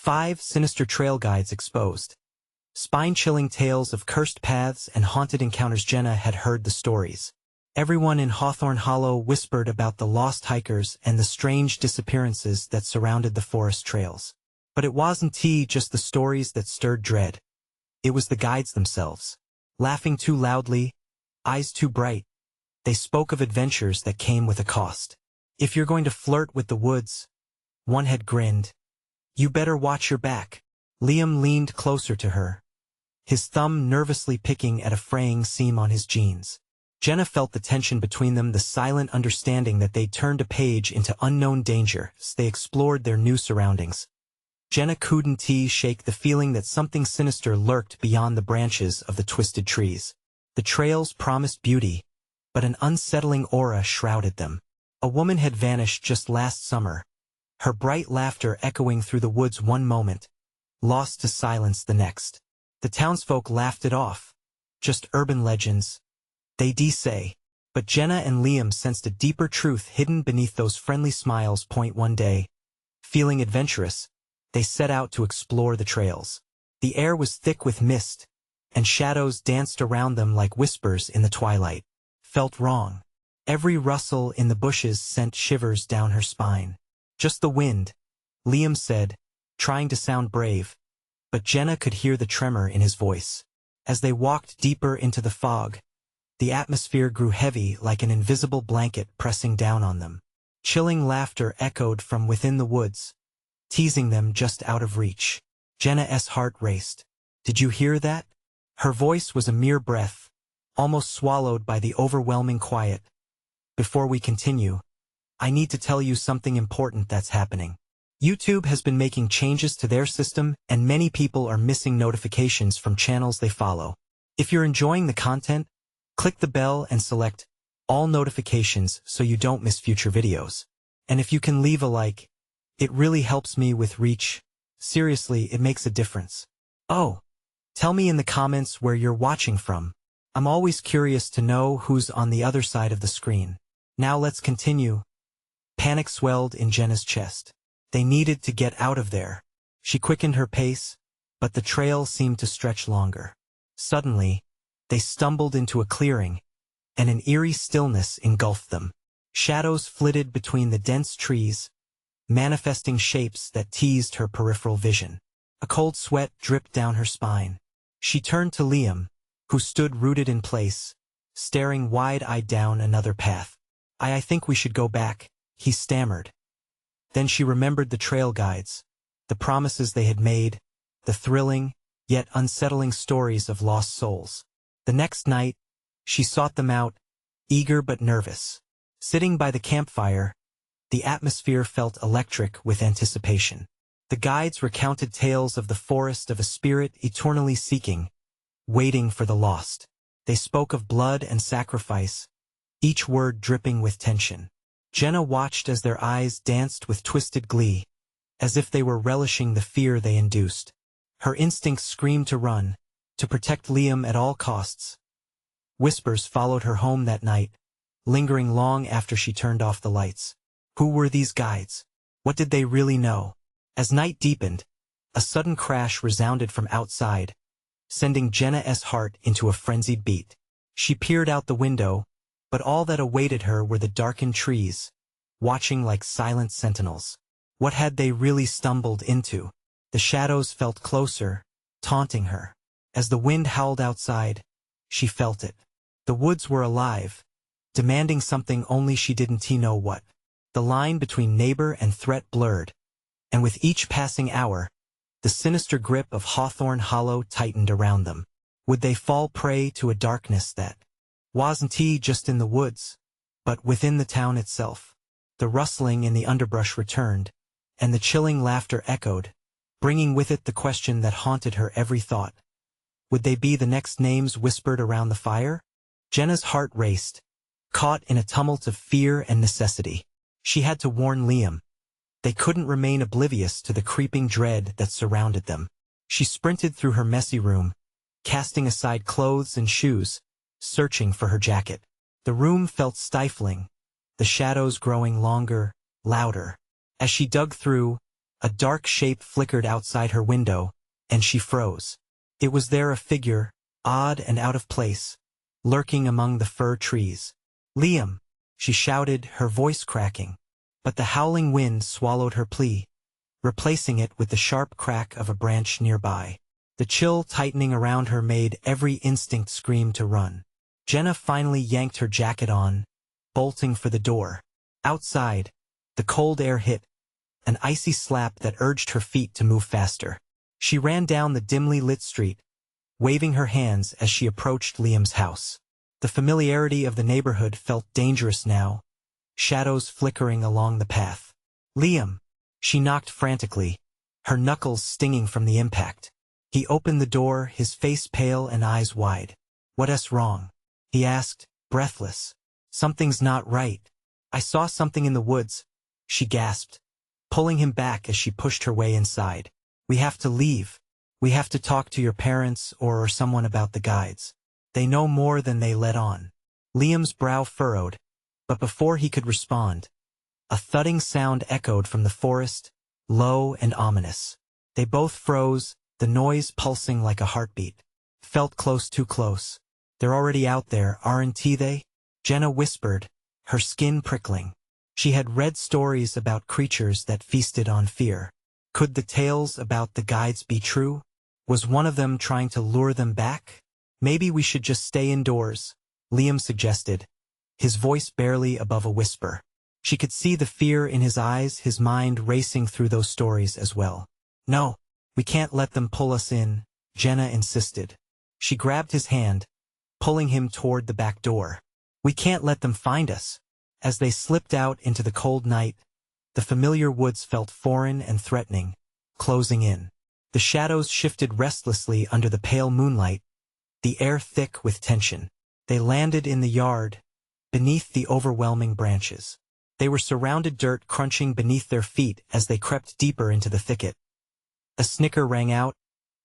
5 sinister trail guides exposed. Spine-chilling tales of cursed paths and haunted encounters. Jenna had heard the stories. Everyone in Hawthorne Hollow whispered about the lost hikers and the strange disappearances that surrounded the forest trails. But it wasn't just the stories that stirred dread. It was the guides themselves. Laughing too loudly, eyes too bright, they spoke of adventures that came with a cost. If you're going to flirt with the woods, one had grinned, you better watch your back. Liam leaned closer to her, his thumb nervously picking at a fraying seam on his jeans. Jenna felt the tension between them, the silent understanding that they'd turned a page into unknown danger as they explored their new surroundings. Jenna couldn't shake the feeling that something sinister lurked beyond the branches of the twisted trees. The trails promised beauty, but an unsettling aura shrouded them. A woman had vanished just last summer, her bright laughter echoing through the woods one moment, lost to silence the next. The townsfolk laughed it off. Just urban legends, they'd say. But Jenna and Liam sensed a deeper truth hidden beneath those friendly smiles. One day, feeling adventurous, they set out to explore the trails. The air was thick with mist, and shadows danced around them like whispers in the twilight. Felt wrong. Every rustle in the bushes sent shivers down her spine. Just the wind, Liam said, trying to sound brave, but Jenna could hear the tremor in his voice. As they walked deeper into the fog, the atmosphere grew heavy like an invisible blanket pressing down on them. Chilling laughter echoed from within the woods, teasing them just out of reach. Jenna's heart raced. Did you hear that? Her voice was a mere breath, almost swallowed by the overwhelming quiet. Before we continue, I need to tell you something important that's happening. YouTube has been making changes to their system, and many people are missing notifications from channels they follow. If you're enjoying the content, click the bell and select all notifications so you don't miss future videos. And if you can leave a like, it really helps me with reach. Seriously, it makes a difference. Oh, tell me in the comments where you're watching from. I'm always curious to know who's on the other side of the screen. Now let's continue. Panic swelled in Jenna's chest. They needed to get out of there. She quickened her pace, but the trail seemed to stretch longer. Suddenly, they stumbled into a clearing, and an eerie stillness engulfed them. Shadows flitted between the dense trees, manifesting shapes that teased her peripheral vision. A cold sweat dripped down her spine. She turned to Liam, who stood rooted in place, staring wide-eyed down another path. I think we should go back, he stammered. Then she remembered the trail guides, the promises they had made, the thrilling, yet unsettling stories of lost souls. The next night, she sought them out, eager but nervous. Sitting by the campfire, the atmosphere felt electric with anticipation. The guides recounted tales of the forest of a spirit eternally seeking, waiting for the lost. They spoke of blood and sacrifice, each word dripping with tension. Jenna watched as their eyes danced with twisted glee, as if they were relishing the fear they induced. Her instincts screamed to run, to protect Liam at all costs. Whispers followed her home that night, lingering long after she turned off the lights. Who were these guides? What did they really know? As night deepened, a sudden crash resounded from outside, sending Jenna's heart into a frenzied beat. She peered out the window, but all that awaited her were the darkened trees, watching like silent sentinels. What had they really stumbled into? The shadows felt closer, taunting her. As the wind howled outside, she felt it. The woods were alive, demanding something only she didn't know what. The line between neighbor and threat blurred, and with each passing hour, the sinister grip of Hawthorne Hollow tightened around them. Would they fall prey to a darkness that wasn't just in the woods, but within the town itself? The rustling in the underbrush returned, and the chilling laughter echoed, bringing with it the question that haunted her every thought. Would they be the next names whispered around the fire? Jenna's heart raced, caught in a tumult of fear and necessity. She had to warn Liam. They couldn't remain oblivious to the creeping dread that surrounded them. She sprinted through her messy room, casting aside clothes and shoes, searching for her jacket. The room felt stifling, the shadows growing longer, louder. As she dug through, A dark shape flickered outside her window, and she froze. It was there, a figure, odd and out of place, lurking among the fir trees. "Liam!" she shouted, her voice cracking. But the howling wind swallowed her plea, replacing it with the sharp crack of a branch nearby. The chill tightening around her made every instinct scream to run. Jenna finally yanked her jacket on, bolting for the door. Outside, the cold air hit, an icy slap that urged her feet to move faster. She ran down the dimly lit street, waving her hands as she approached Liam's house. The familiarity of the neighborhood felt dangerous now, shadows flickering along the path. "Liam!" She knocked frantically, her knuckles stinging from the impact. He opened the door, his face pale and eyes wide. "What's wrong?" he asked, breathless. "Something's not right. I saw something in the woods," she gasped, pulling him back as she pushed her way inside. "We have to leave. We have to talk to your parents or someone about the guides. They know more than they let on." Liam's brow furrowed, but before he could respond, a thudding sound echoed from the forest, low and ominous. They both froze, the noise pulsing like a heartbeat. "Felt close, too close. They're already out there, aren't they?" Jenna whispered, her skin prickling. She had read stories about creatures that feasted on fear. Could the tales about the guides be true? Was one of them trying to lure them back? "Maybe we should just stay indoors," Liam suggested, his voice barely above a whisper. She could see the fear in his eyes, his mind racing through those stories as well. "No, we can't let them pull us in," Jenna insisted. She grabbed his hand, pulling him toward the back door. "We can't let them find us." As they slipped out into the cold night, the familiar woods felt foreign and threatening, closing in. The shadows shifted restlessly under the pale moonlight, the air thick with tension. They landed in the yard, beneath the overwhelming branches. They were surrounded, dirt crunching beneath their feet as they crept deeper into the thicket. A snicker rang out,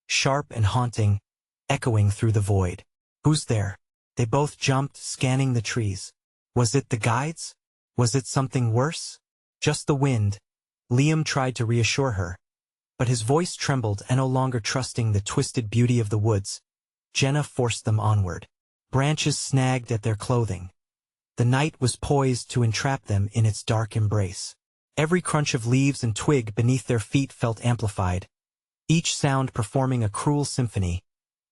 sharp and haunting, echoing through the void. "Who's there?" They both jumped, scanning the trees. Was it the guides? Was it something worse? "Just the wind," Liam tried to reassure her, but his voice trembled, and no longer trusting the twisted beauty of the woods, Jenna forced them onward. Branches snagged at their clothing. The night was poised to entrap them in its dark embrace. Every crunch of leaves and twig beneath their feet felt amplified, each sound performing a cruel symphony,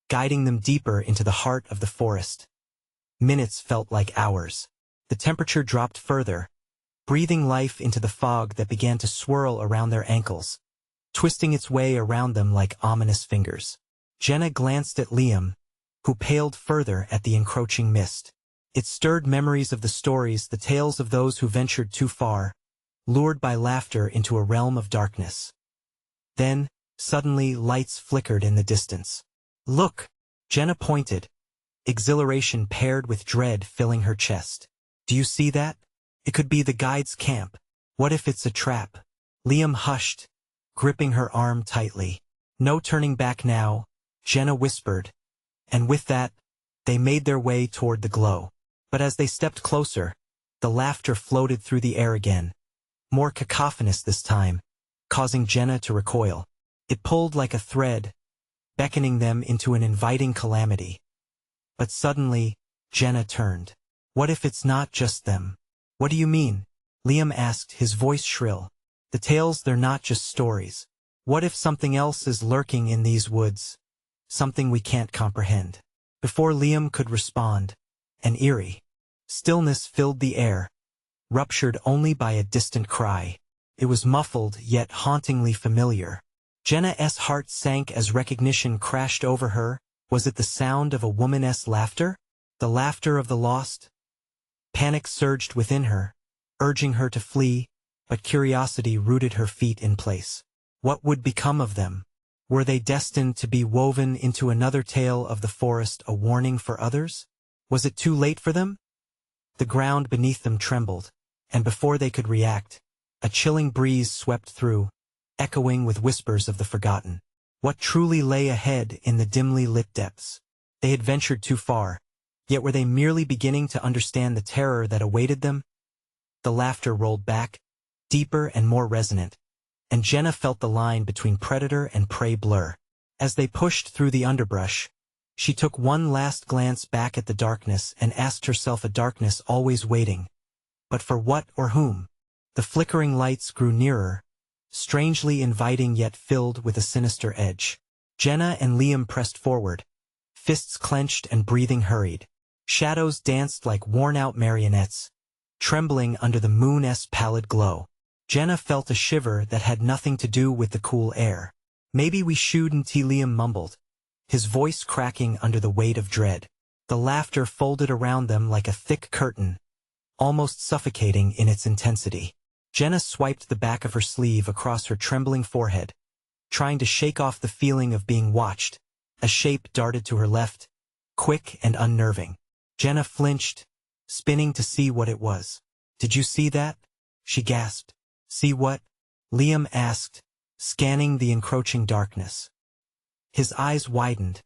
guiding them deeper into the heart of the forest. Minutes felt like hours. The temperature dropped further, breathing life into the fog that began to swirl around their ankles, twisting its way around them like ominous fingers. Jenna glanced at Liam, who paled further at the encroaching mist. It stirred memories of the stories, the tales of those who ventured too far, lured by laughter into a realm of darkness. Then, suddenly, lights flickered in the distance. "Look!" Jenna pointed, exhilaration paired with dread filling her chest. "Do you see that? It could be the guides' camp. What if it's a trap?" Liam hushed, gripping her arm tightly. "No turning back now," Jenna whispered, and with that, they made their way toward the glow. But as they stepped closer, the laughter floated through the air again, more cacophonous this time, causing Jenna to recoil. It pulled like a thread, beckoning them into an inviting calamity. But suddenly, Jenna turned. "What if it's not just them?" "What do you mean?" Liam asked, his voice shrill. "The tales, they're not just stories. What if something else is lurking in these woods? Something we can't comprehend?" Before Liam could respond, an eerie stillness filled the air, ruptured only by a distant cry. It was muffled, yet hauntingly familiar. Jenna's heart sank as recognition crashed over her. Was it the sound of a woman's laughter? The laughter of the lost? Panic surged within her, urging her to flee, but curiosity rooted her feet in place. What would become of them? Were they destined to be woven into another tale of the forest, a warning for others? Was it too late for them? The ground beneath them trembled, and before they could react, a chilling breeze swept through, echoing with whispers of the forgotten. What truly lay ahead in the dimly lit depths? They had ventured too far, yet were they merely beginning to understand the terror that awaited them? The laughter rolled back, deeper and more resonant, and Jenna felt the line between predator and prey blur. As they pushed through the underbrush, she took one last glance back at the darkness and asked herself, a darkness always waiting. But for what or whom? The flickering lights grew nearer, strangely inviting yet filled with a sinister edge. Jenna and Liam pressed forward, fists clenched and breathing hurried. Shadows danced like worn-out marionettes, trembling under the moon's pallid glow. Jenna felt a shiver that had nothing to do with the cool air. "Maybe we shouldn't," Liam mumbled, his voice cracking under the weight of dread. The laughter folded around them like a thick curtain, almost suffocating in its intensity. Jenna swiped the back of her sleeve across her trembling forehead, trying to shake off the feeling of being watched. A shape darted to her left, quick and unnerving. Jenna flinched, spinning to see what it was. "Did you see that?" she gasped. "See what?" Liam asked, scanning the encroaching darkness. His eyes widened,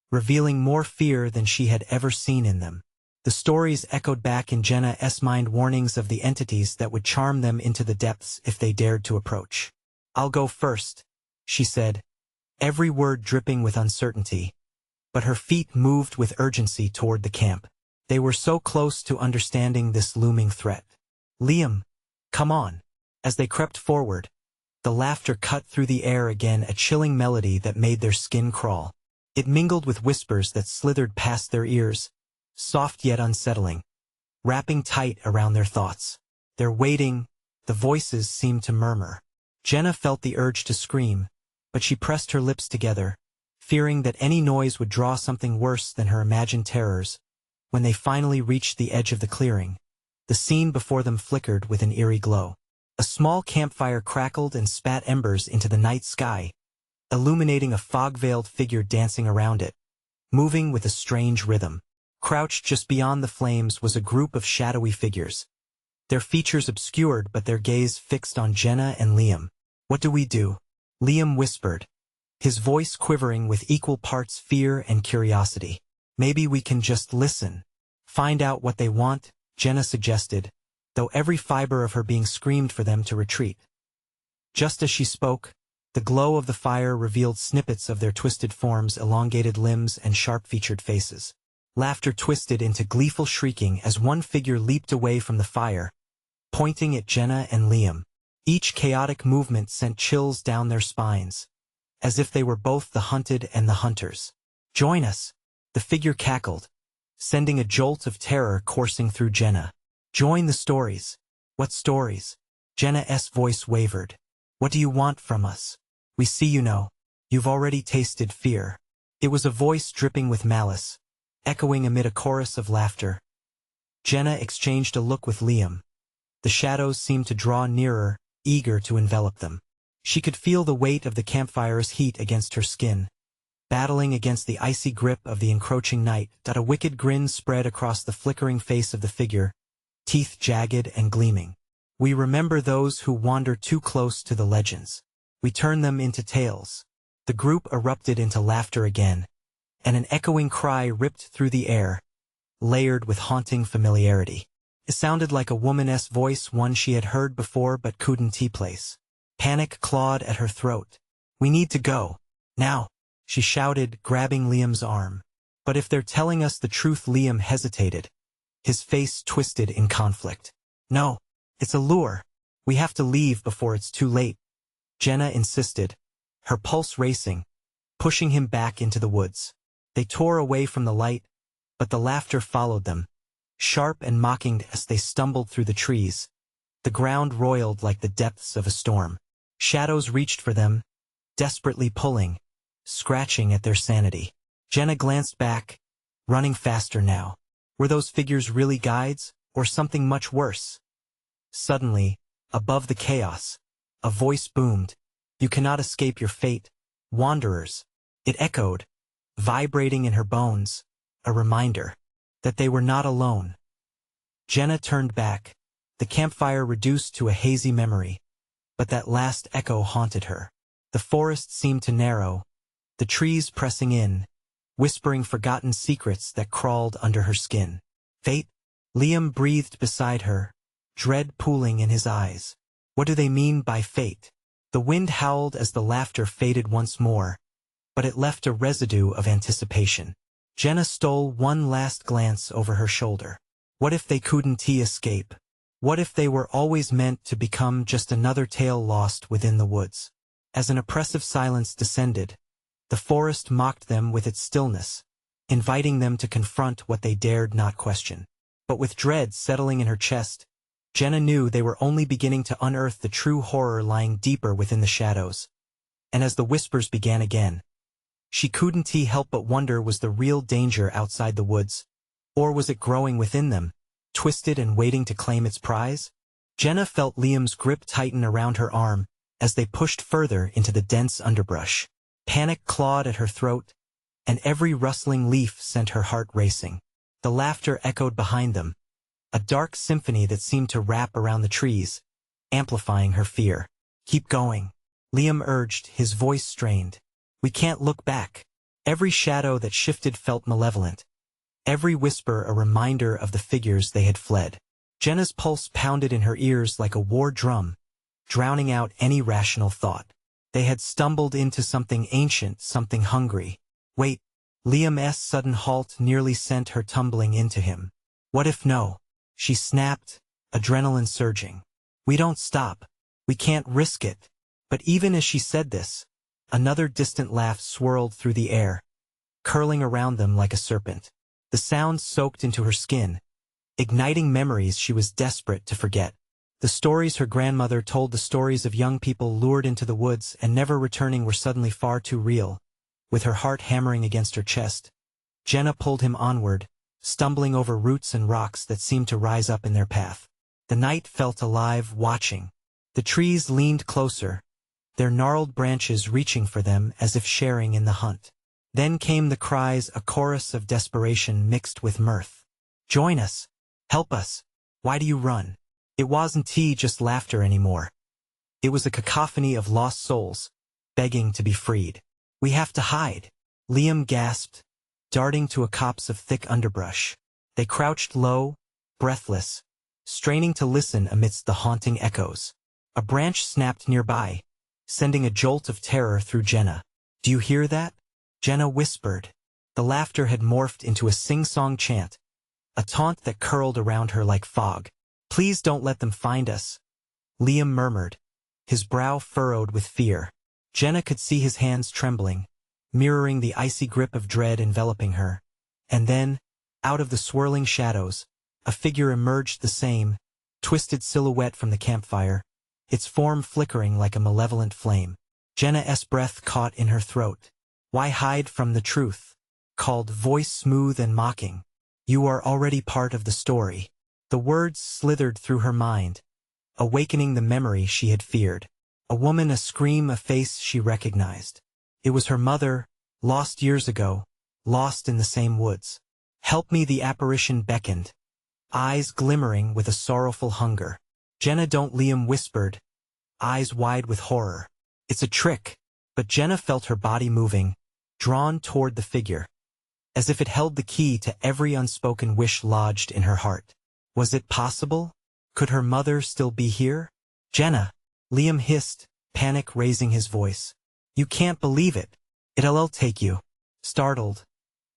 revealing more fear than she had ever seen in them. The stories echoed back in Jenna's mind, warnings of the entities that would charm them into the depths if they dared to approach. "I'll go first," she said, every word dripping with uncertainty, but her feet moved with urgency toward the camp. They were so close to understanding this looming threat. "Liam, come on." As they crept forward, the laughter cut through the air again, a chilling melody that made their skin crawl. It mingled with whispers that slithered past their ears, soft yet unsettling, wrapping tight around their thoughts. "They're waiting," the voices seemed to murmur. Jenna felt the urge to scream, but she pressed her lips together, fearing that any noise would draw something worse than her imagined terrors. When they finally reached the edge of the clearing, the scene before them flickered with an eerie glow. A small campfire crackled and spat embers into the night sky, illuminating a fog-veiled figure dancing around it, moving with a strange rhythm. Crouched just beyond the flames was a group of shadowy figures, their features obscured but their gaze fixed on Jenna and Liam. "What do we do?" Liam whispered, his voice quivering with equal parts fear and curiosity. "Maybe we can just listen. Find out what they want," Jenna suggested, though every fiber of her being screamed for them to retreat. Just as she spoke, the glow of the fire revealed snippets of their twisted forms, elongated limbs, and sharp-featured faces. Laughter twisted into gleeful shrieking as one figure leaped away from the fire, pointing at Jenna and Liam. Each chaotic movement sent chills down their spines, as if they were both the hunted and the hunters. "Join us," the figure cackled, sending a jolt of terror coursing through Jenna. "Join the stories." "What stories?" Jenna's voice wavered. "What do you want from us? We see you know. You've already tasted fear." It was a voice dripping with malice, echoing amid a chorus of laughter. Jenna exchanged a look with Liam. The shadows seemed to draw nearer, eager to envelop them. She could feel the weight of the campfire's heat against her skin, battling against the icy grip of the encroaching night. A wicked grin spread across the flickering face of the figure, teeth jagged and gleaming. "We remember those who wander too close to the legends. We turn them into tales." The group erupted into laughter again, and an echoing cry ripped through the air, layered with haunting familiarity. It sounded like a woman's voice, one she had heard before but couldn't place. Panic clawed at her throat. "We need to go. Now," she shouted, grabbing Liam's arm. "But if they're telling us the truth," Liam hesitated, his face twisted in conflict. "No, it's a lure. We have to leave before it's too late," Jenna insisted, her pulse racing, pushing him back into the woods. They tore away from the light, but the laughter followed them, sharp and mocking as they stumbled through the trees. The ground roiled like the depths of a storm. Shadows reached for them, desperately pulling, scratching at their sanity. Jenna glanced back, running faster now. Were those figures really guides, or something much worse? Suddenly, above the chaos, a voice boomed. "You cannot escape your fate, wanderers." It echoed, vibrating in her bones, a reminder that they were not alone. Jenna turned back, the campfire reduced to a hazy memory, but that last echo haunted her. The forest seemed to narrow, the trees pressing in, whispering forgotten secrets that crawled under her skin. "Fate?" Liam breathed beside her, dread pooling in his eyes. "What do they mean by fate?" The wind howled as the laughter faded once more, but it left a residue of anticipation. Jenna stole one last glance over her shoulder. What if they couldn't escape? What if they were always meant to become just another tale lost within the woods? As an oppressive silence descended, the forest mocked them with its stillness, inviting them to confront what they dared not question. But with dread settling in her chest, Jenna knew they were only beginning to unearth the true horror lying deeper within the shadows. And as the whispers began again, she couldn't help but wonder, was the real danger outside the woods, or was it growing within them, twisted and waiting to claim its prize? Jenna felt Liam's grip tighten around her arm as they pushed further into the dense underbrush. Panic clawed at her throat, and every rustling leaf sent her heart racing. The laughter echoed behind them, a dark symphony that seemed to wrap around the trees, amplifying her fear. "Keep going," Liam urged, his voice strained. "We can't look back." Every shadow that shifted felt malevolent, every whisper a reminder of the figures they had fled. Jenna's pulse pounded in her ears like a war drum, drowning out any rational thought. They had stumbled into something ancient, something hungry. Wait, Liam's sudden halt nearly sent her tumbling into him. "What if no?" she snapped, adrenaline surging. "We don't stop. We can't risk it." But even as she said this, another distant laugh swirled through the air, curling around them like a serpent. The sound soaked into her skin, igniting memories she was desperate to forget. The stories her grandmother told, the stories of young people lured into the woods and never returning, were suddenly far too real. With her heart hammering against her chest, Jenna pulled him onward, stumbling over roots and rocks that seemed to rise up in their path. The night felt alive, watching. The trees leaned closer, their gnarled branches reaching for them as if sharing in the hunt. Then came the cries, a chorus of desperation mixed with mirth. "Join us! Help us! Why do you run?" It wasn't just laughter anymore. It was a cacophony of lost souls, begging to be freed. "We have to hide," Liam gasped, darting to a copse of thick underbrush. They crouched low, breathless, straining to listen amidst the haunting echoes. A branch snapped nearby, sending a jolt of terror through Jenna. "Do you hear that?" Jenna whispered. The laughter had morphed into a sing-song chant, a taunt that curled around her like fog. "Please don't let them find us," Liam murmured, his brow furrowed with fear. Jenna could see his hands trembling, mirroring the icy grip of dread enveloping her. And then, out of the swirling shadows, a figure emerged, the same twisted silhouette from the campfire, its form flickering like a malevolent flame. Jenna's breath caught in her throat. "Why hide from the truth?" called voice smooth and mocking. "You are already part of the story." The words slithered through her mind, awakening the memory she had feared. A woman, a scream, a face she recognized. It was her mother, lost years ago, lost in the same woods. "Help me," the apparition beckoned, eyes glimmering with a sorrowful hunger. "Jenna, don't," Liam whispered, eyes wide with horror. "It's a trick." But Jenna felt her body moving, drawn toward the figure, as if it held the key to every unspoken wish lodged in her heart. Was it possible? Could her mother still be here? "Jenna," Liam hissed, panic raising his voice. "You can't believe it. It'll take you." Startled,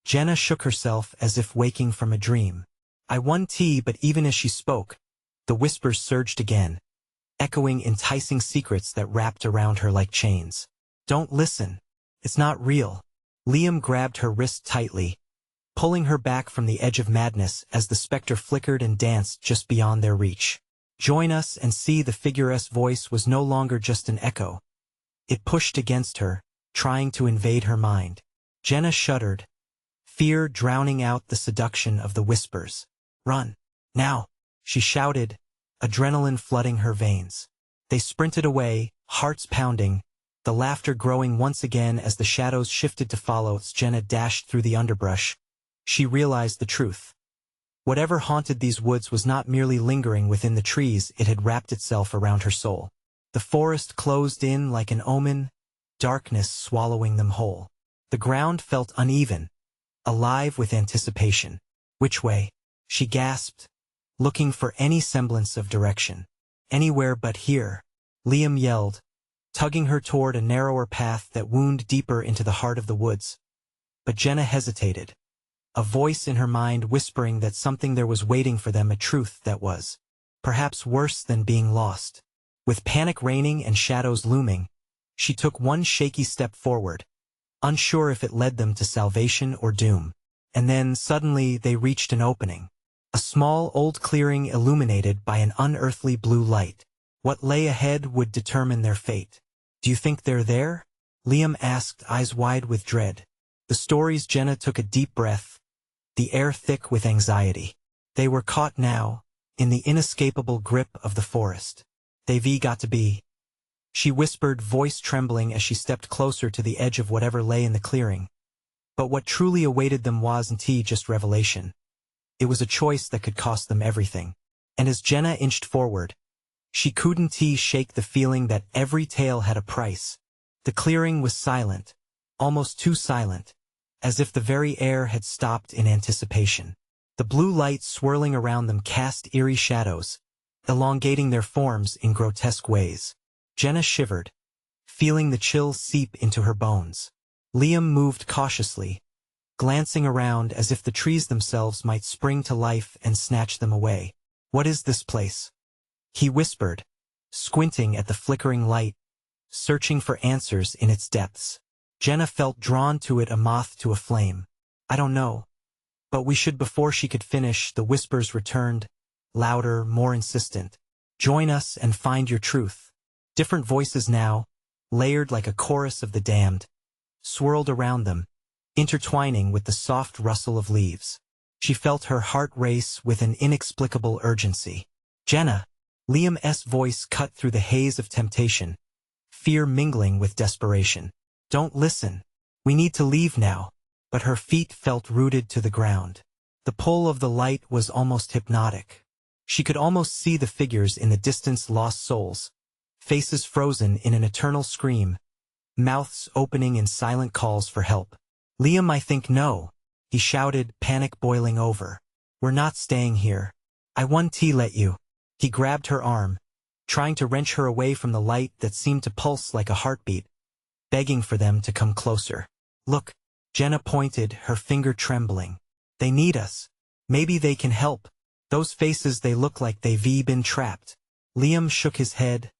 Jenna shook herself as if waking from a dream. "I won tea," but even as she spoke, the whispers surged again, echoing enticing secrets that wrapped around her like chains. "Don't listen. It's not real." Liam grabbed her wrist tightly, pulling her back from the edge of madness as the specter flickered and danced just beyond their reach. "Join us and see." The figure's voice was no longer just an echo. It pushed against her, trying to invade her mind. Jenna shuddered, fear drowning out the seduction of the whispers. "Run! Now!" she shouted, adrenaline flooding her veins. They sprinted away, hearts pounding, the laughter growing once again as the shadows shifted to follow. As Jenna dashed through the underbrush, she realized the truth. Whatever haunted these woods was not merely lingering within the trees, it had wrapped itself around her soul. The forest closed in like an omen, darkness swallowing them whole. The ground felt uneven, alive with anticipation. "Which way?" she gasped, looking for any semblance of direction. "Anywhere but here," Liam yelled, tugging her toward a narrower path that wound deeper into the heart of the woods. But Jenna hesitated, a voice in her mind whispering that something there was waiting for them, a truth that was, perhaps worse than being lost. With panic reigning and shadows looming, she took one shaky step forward, unsure if it led them to salvation or doom. And then, suddenly, they reached an opening. A small, old clearing illuminated by an unearthly blue light. What lay ahead would determine their fate. "Do you think they're there?" Liam asked, eyes wide with dread. The stories. Jenna took a deep breath, the air thick with anxiety. They were caught now, in the inescapable grip of the forest. "They've got to be," she whispered, voice trembling as she stepped closer to the edge of whatever lay in the clearing. But what truly awaited them wasn't just revelation. It was a choice that could cost them everything. And as Jenna inched forward, she couldn't shake the feeling that every tale had a price. The clearing was silent, almost too silent, as if the very air had stopped in anticipation. The blue light swirling around them cast eerie shadows, elongating their forms in grotesque ways. Jenna shivered, feeling the chill seep into her bones. Liam moved cautiously, glancing around as if the trees themselves might spring to life and snatch them away. "What is this place?" he whispered, squinting at the flickering light, searching for answers in its depths. Jenna felt drawn to it, a moth to a flame. "I don't know. But we should." Before she could finish, the whispers returned, louder, more insistent. "Join us and find your truth." Different voices now, layered like a chorus of the damned, swirled around them, intertwining with the soft rustle of leaves. She felt her heart race with an inexplicable urgency. "Jenna!" Liam's voice cut through the haze of temptation, fear mingling with desperation. "Don't listen. We need to leave now." But her feet felt rooted to the ground. The pull of the light was almost hypnotic. She could almost see the figures in the distance, lost souls, faces frozen in an eternal scream, mouths opening in silent calls for help. "Liam, I think no," he shouted, panic boiling over. "We're not staying here. I won't let you." He grabbed her arm, trying to wrench her away from the light that seemed to pulse like a heartbeat, begging for them to come closer. "Look," Jenna pointed, her finger trembling. "They need us. Maybe they can help. Those faces, they look like they've been trapped." Liam shook his head,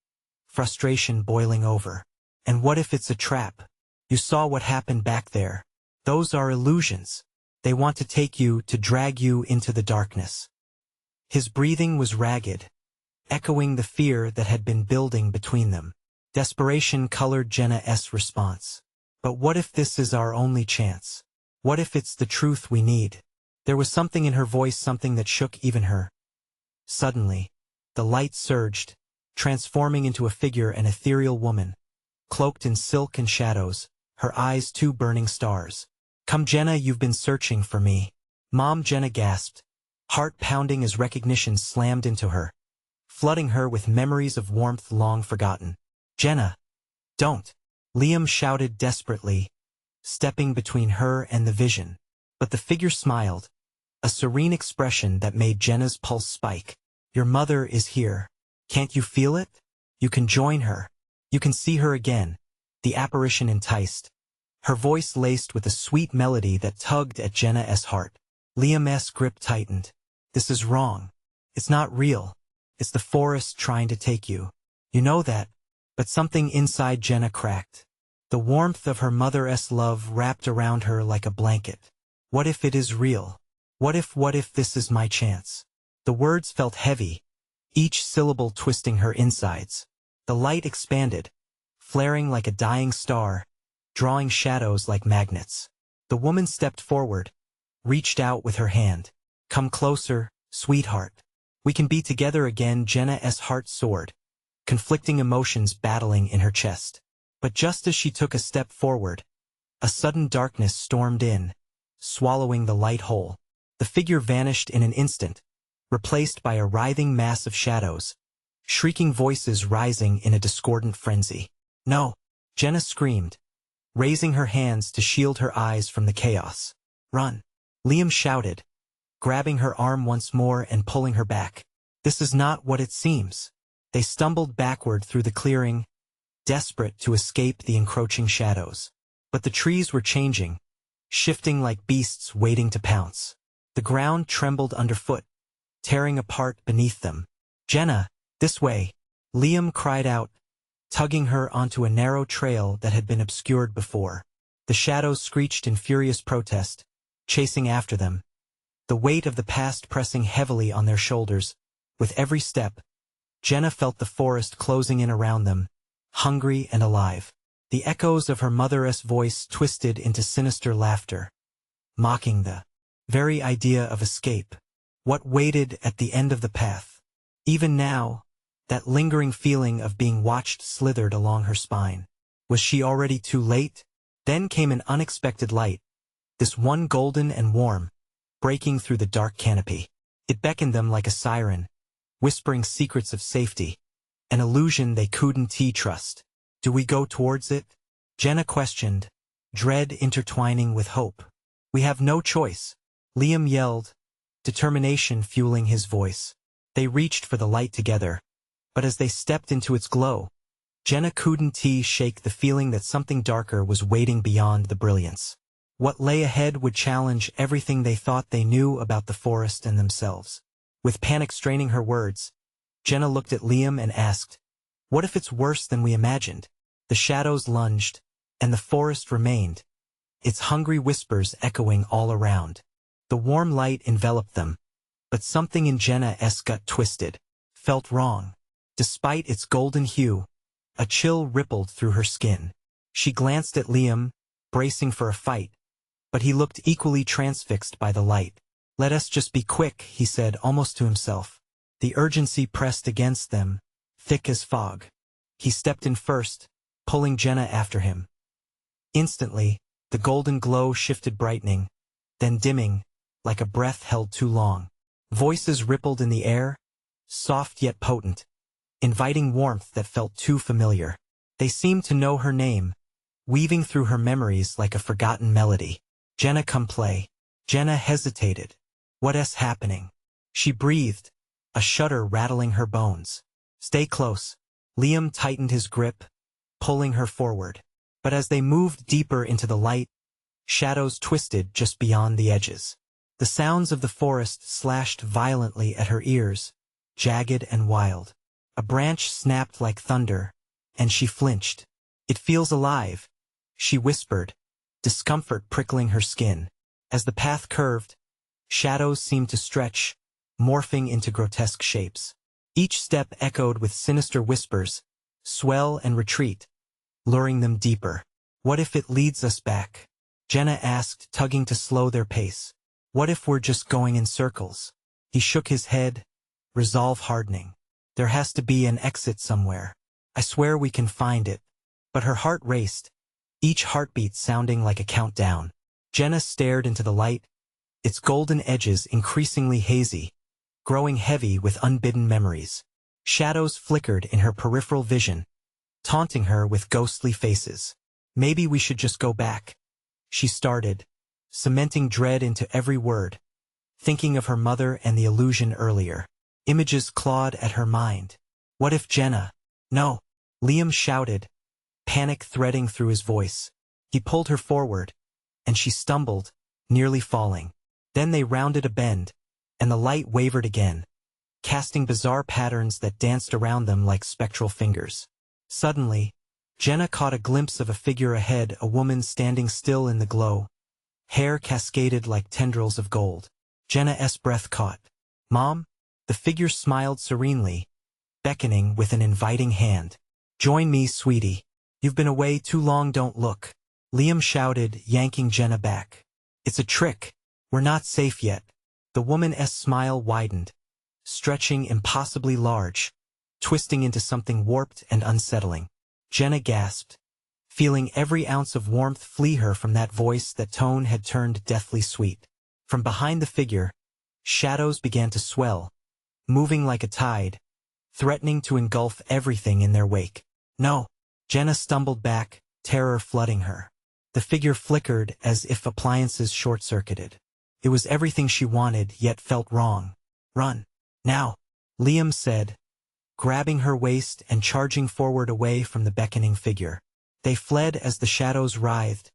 frustration boiling over. "And what if it's a trap? You saw what happened back there. Those are illusions. They want to take you, to drag you into the darkness." His breathing was ragged, echoing the fear that had been building between them. Desperation colored Jenna's response. "But what if this is our only chance? What if it's the truth we need?" There was something in her voice, something that shook even her. Suddenly, the light surged, transforming into a figure, an ethereal woman, cloaked in silk and shadows, her eyes two burning stars. "Come, Jenna, you've been searching for me." "Mom," Jenna gasped, heart pounding as recognition slammed into her, flooding her with memories of warmth long forgotten. "Jenna, don't!" Liam shouted desperately, stepping between her and the vision. But the figure smiled, a serene expression that made Jenna's pulse spike. "Your mother is here. Can't you feel it? You can join her. You can see her again." The apparition enticed, her voice laced with a sweet melody that tugged at Jenna's heart. Liam's grip tightened. "This is wrong. It's not real. It's the forest trying to take you. You know that." But something inside Jenna cracked. The warmth of her mother's love wrapped around her like a blanket. "What if it is real? What if this is my chance?" The words felt heavy, each syllable twisting her insides. The light expanded, flaring like a dying star, drawing shadows like magnets. The woman stepped forward, reached out with her hand. "Come closer, sweetheart. We can be together again." Jenna's heart soared, conflicting emotions battling in her chest. But just as she took a step forward, a sudden darkness stormed in, swallowing the light whole. The figure vanished in an instant, replaced by a writhing mass of shadows, shrieking voices rising in a discordant frenzy. "No!" Jenna screamed, raising her hands to shield her eyes from the chaos. "Run!" Liam shouted, grabbing her arm once more and pulling her back. "This is not what it seems." They stumbled backward through the clearing, desperate to escape the encroaching shadows. But the trees were changing, shifting like beasts waiting to pounce. The ground trembled underfoot, tearing apart beneath them. "Jenna, this way!" Liam cried out, tugging her onto a narrow trail that had been obscured before. The shadows screeched in furious protest, chasing after them, the weight of the past pressing heavily on their shoulders. With every step, Jenna felt the forest closing in around them, hungry and alive. The echoes of her mother's voice twisted into sinister laughter, mocking the very idea of escape. What waited at the end of the path? Even now, that lingering feeling of being watched slithered along her spine. Was she already too late? Then came an unexpected light, this one golden and warm, breaking through the dark canopy. It beckoned them like a siren, whispering secrets of safety, an illusion they couldn't trust. "Do we go towards it?" Jenna questioned, dread intertwining with hope. "We have no choice," Liam yelled, determination fueling his voice. They reached for the light together, but as they stepped into its glow, Jenna couldn't shake the feeling that something darker was waiting beyond the brilliance. What lay ahead would challenge everything they thought they knew about the forest and themselves. With panic straining her words, Jenna looked at Liam and asked, "What if it's worse than we imagined?" The shadows lunged, and the forest remained, its hungry whispers echoing all around. The warm light enveloped them, but something in Jenna's gut twisted, felt wrong. Despite its golden hue, a chill rippled through her skin. She glanced at Liam, bracing for a fight, but he looked equally transfixed by the light. "Let us just be quick," he said almost to himself. The urgency pressed against them, thick as fog. He stepped in first, pulling Jenna after him. Instantly, the golden glow shifted, brightening, then dimming, like a breath held too long. Voices rippled in the air, soft yet potent, inviting warmth that felt too familiar. They seemed to know her name, weaving through her memories like a forgotten melody. "Jenna, come play." Jenna hesitated. "What's happening?" She breathed, a shudder rattling her bones. "Stay close." Liam tightened his grip, pulling her forward. But as they moved deeper into the light, shadows twisted just beyond the edges. The sounds of the forest slashed violently at her ears, jagged and wild. A branch snapped like thunder, and she flinched. "It feels alive," she whispered, discomfort prickling her skin. As the path curved, shadows seemed to stretch, morphing into grotesque shapes. Each step echoed with sinister whispers, swell and retreat, luring them deeper. "What if it leads us back?" Jenna asked, tugging to slow their pace. "What if we're just going in circles?" He shook his head, resolve hardening. "There has to be an exit somewhere. I swear we can find it." But her heart raced, each heartbeat sounding like a countdown. Jenna stared into the light, its golden edges increasingly hazy, growing heavy with unbidden memories. Shadows flickered in her peripheral vision, taunting her with ghostly faces. "Maybe we should just go back," she started, cementing dread into every word, thinking of her mother and the illusion earlier. Images clawed at her mind. What if Jenna? "No!" Liam shouted, panic threading through his voice. He pulled her forward, and she stumbled, nearly falling. Then they rounded a bend, and the light wavered again, casting bizarre patterns that danced around them like spectral fingers. Suddenly, Jenna caught a glimpse of a figure ahead, a woman standing still in the glow, hair cascaded like tendrils of gold. Jenna's breath caught. "Mom?" The figure smiled serenely, beckoning with an inviting hand. "Join me, sweetie. You've been away too long, don't look." Liam shouted, yanking Jenna back. "It's a trick. We're not safe yet." The woman's smile widened, stretching impossibly large, twisting into something warped and unsettling. Jenna gasped, feeling every ounce of warmth flee her from that voice that tone had turned deathly sweet. From behind the figure, shadows began to swell, moving like a tide, threatening to engulf everything in their wake. "No!" Jenna stumbled back, terror flooding her. The figure flickered as if appliances short-circuited. It was everything she wanted, yet felt wrong. "Run! Now!" Liam said, grabbing her waist and charging forward away from the beckoning figure. They fled as the shadows writhed,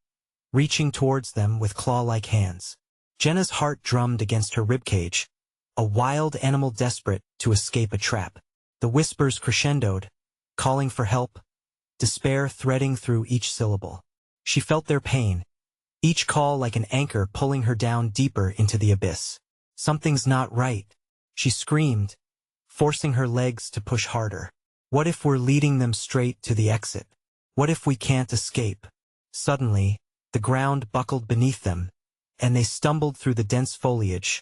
reaching towards them with claw-like hands. Jenna's heart drummed against her ribcage, a wild animal desperate to escape a trap. The whispers crescendoed, calling for help, despair threading through each syllable. She felt their pain, each call like an anchor pulling her down deeper into the abyss. Something's not right, she screamed, forcing her legs to push harder. What if we're leading them straight to the exit? What if we can't escape? Suddenly, the ground buckled beneath them, and they stumbled through the dense foliage,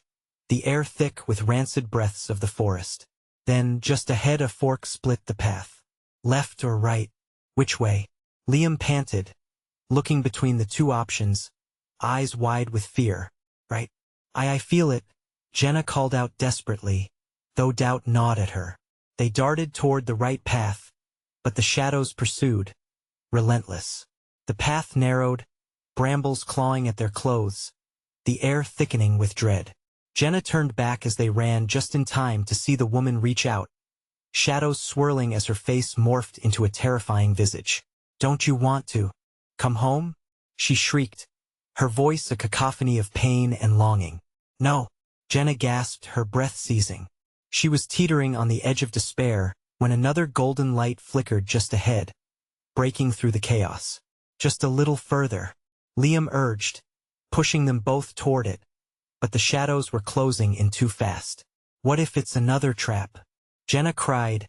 the air thick with rancid breaths of the forest. Then, just ahead, a fork split the path. Left or right? Which way? Liam panted, looking between the two options, eyes wide with fear. Right? I feel it, Jenna called out desperately, though doubt gnawed at her. They darted toward the right path, but the shadows pursued, relentless. The path narrowed, brambles clawing at their clothes, the air thickening with dread. Jenna turned back as they ran just in time to see the woman reach out, shadows swirling as her face morphed into a terrifying visage. Don't you want to come home? She shrieked, her voice a cacophony of pain and longing. No, Jenna gasped, her breath seizing. She was teetering on the edge of despair when another golden light flickered just ahead, breaking through the chaos. Just a little further, Liam urged, pushing them both toward it, but the shadows were closing in too fast. What if it's another trap? Jenna cried,